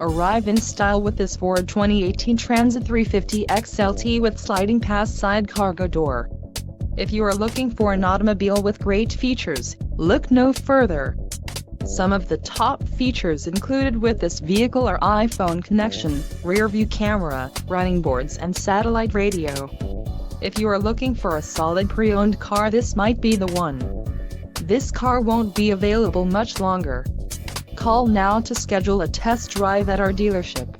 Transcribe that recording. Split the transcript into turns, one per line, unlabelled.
Arrive in style with this Ford 2018 Transit-350 XLT with sliding pass side cargo door. If you are looking for an automobile with great features, look no further. Some of the top features included with this vehicle are iPhone connection, rear-view camera, running boards and satellite radio. If you are looking for a solid pre-owned car, this might be the one. This car won't be available much longer. Call now to schedule a test drive at our dealership.